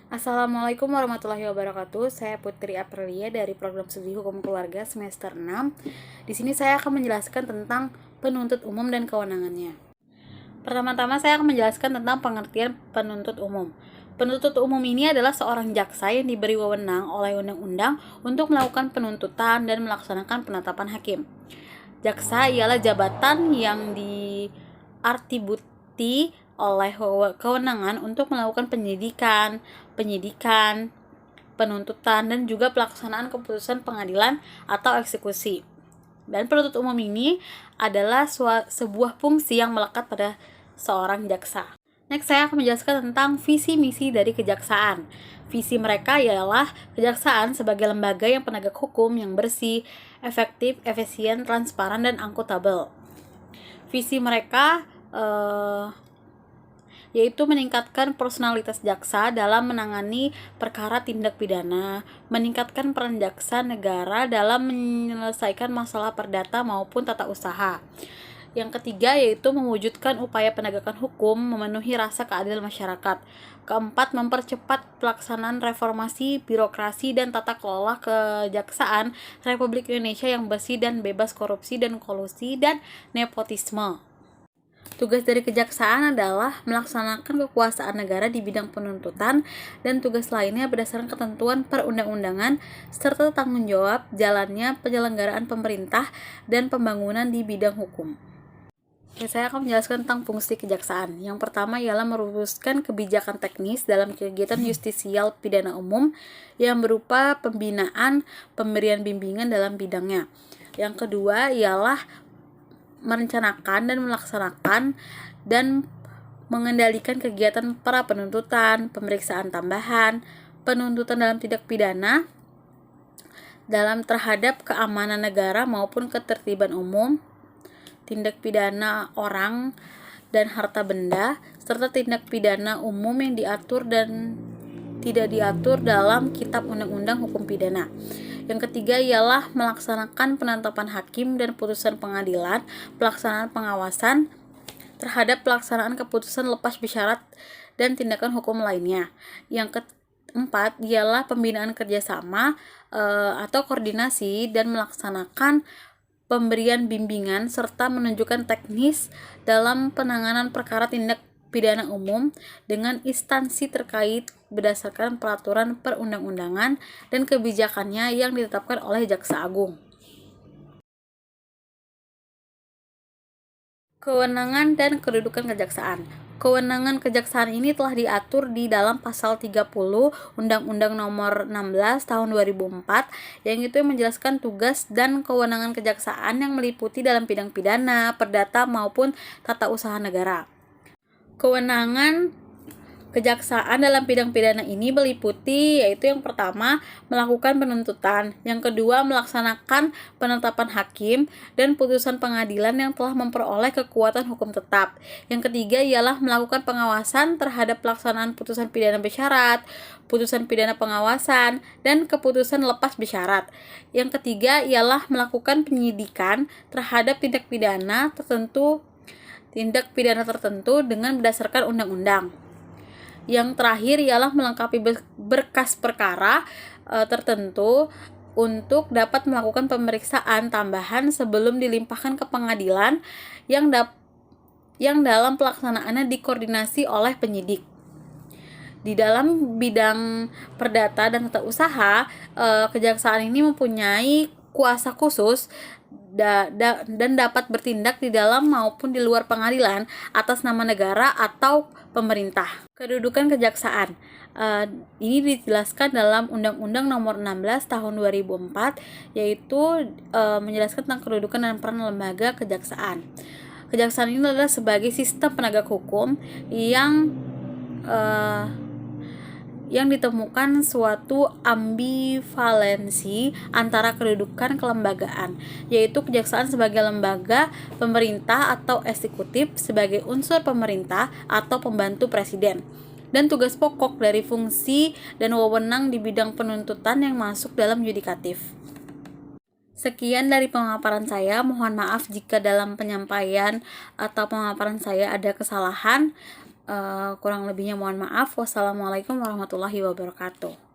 Assalamualaikum warahmatullahi wabarakatuh. Saya Putri Aprilia dari Program Studi Hukum Keluarga semester 6. Di sini saya akan menjelaskan tentang penuntut umum dan kewenangannya. Pertama-tama saya akan menjelaskan tentang pengertian penuntut umum. Penuntut umum ini adalah seorang jaksa yang diberi wewenang oleh undang-undang untuk melakukan penuntutan dan melaksanakan penetapan hakim. Jaksa ialah jabatan yang diartibuti oleh kewenangan untuk melakukan penyidikan, penuntutan, dan juga pelaksanaan keputusan pengadilan atau eksekusi. Dan penuntut umum ini adalah sebuah fungsi yang melekat pada seorang jaksa. Next, saya akan menjelaskan tentang visi misi dari kejaksaan. Visi mereka ialah kejaksaan sebagai lembaga yang penegak hukum yang bersih, efektif, efisien, transparan, dan akuntabel. Visi mereka yaitu meningkatkan personalitas jaksa dalam menangani perkara tindak pidana, meningkatkan peran jaksa negara dalam menyelesaikan masalah perdata maupun tata usaha. Yang ketiga yaitu mewujudkan upaya penegakan hukum memenuhi rasa keadilan masyarakat. Keempat, mempercepat pelaksanaan reformasi birokrasi dan tata kelola kejaksaan Republik Indonesia yang bersih dan bebas korupsi dan kolusi dan nepotisme. Tugas dari kejaksaan adalah melaksanakan kekuasaan negara di bidang penuntutan dan tugas lainnya berdasarkan ketentuan perundang-undangan serta tanggung jawab jalannya penyelenggaraan pemerintah dan pembangunan di bidang hukum. Oke, saya akan menjelaskan tentang fungsi kejaksaan. Yang pertama ialah merumuskan kebijakan teknis dalam kegiatan justisial pidana umum yang berupa pembinaan, pemberian bimbingan dalam bidangnya. Yang kedua ialah merencanakan dan melaksanakan dan mengendalikan kegiatan para penuntutan, pemeriksaan tambahan, penuntutan dalam tindak pidana dalam terhadap keamanan negara maupun ketertiban umum, tindak pidana orang dan harta benda, serta tindak pidana umum yang diatur dan tidak diatur dalam Kitab Undang-Undang Hukum Pidana. Yang ketiga ialah melaksanakan penetapan hakim dan putusan pengadilan, pelaksanaan pengawasan terhadap pelaksanaan keputusan lepas bersyarat dan tindakan hukum lainnya. Yang keempat ialah pembinaan kerjasama atau koordinasi dan melaksanakan pemberian bimbingan serta menunjukkan teknis dalam penanganan perkara tindak pidana umum dengan instansi terkait berdasarkan peraturan perundang-undangan dan kebijakannya yang ditetapkan oleh Jaksa Agung. Kewenangan dan kedudukan kejaksaan. Kewenangan kejaksaan ini telah diatur di dalam pasal 30 Undang-Undang Nomor 16 Tahun 2004 yang itu menjelaskan tugas dan kewenangan kejaksaan yang meliputi dalam bidang pidana, perdata maupun tata usaha negara. Kewenangan kejaksaan dalam bidang pidana ini meliputi yaitu yang pertama melakukan penuntutan, yang kedua melaksanakan penetapan hakim dan putusan pengadilan yang telah memperoleh kekuatan hukum tetap. Yang ketiga ialah melakukan pengawasan terhadap pelaksanaan putusan pidana bersyarat, putusan pidana pengawasan, dan keputusan lepas bersyarat. Yang ketiga ialah melakukan penyidikan terhadap tindak pidana tertentu dengan berdasarkan undang-undang. Yang terakhir ialah melengkapi berkas perkara tertentu untuk dapat melakukan pemeriksaan tambahan sebelum dilimpahkan ke pengadilan yang dalam pelaksanaannya dikoordinasi oleh penyidik. Di dalam bidang perdata dan tata usaha, kejaksaan ini mempunyai kuasa khusus dan dapat bertindak di dalam maupun di luar pengadilan atas nama negara atau pemerintah. Kedudukan kejaksaan ini dijelaskan dalam Undang-Undang Nomor 16 Tahun 2004 yaitu menjelaskan tentang kedudukan dan peran lembaga kejaksaan. Kejaksaan ini adalah sebagai sistem penegak hukum yang ditemukan suatu ambivalensi antara kedudukan kelembagaan, yaitu kejaksaan sebagai lembaga pemerintah atau eksekutif sebagai unsur pemerintah atau pembantu presiden, dan tugas pokok dari fungsi dan wewenang di bidang penuntutan yang masuk dalam yudikatif. Sekian dari pemaparan saya, mohon maaf jika dalam penyampaian atau pemaparan saya ada kesalahan. Kurang lebihnya mohon maaf. Wassalamualaikum warahmatullahi wabarakatuh.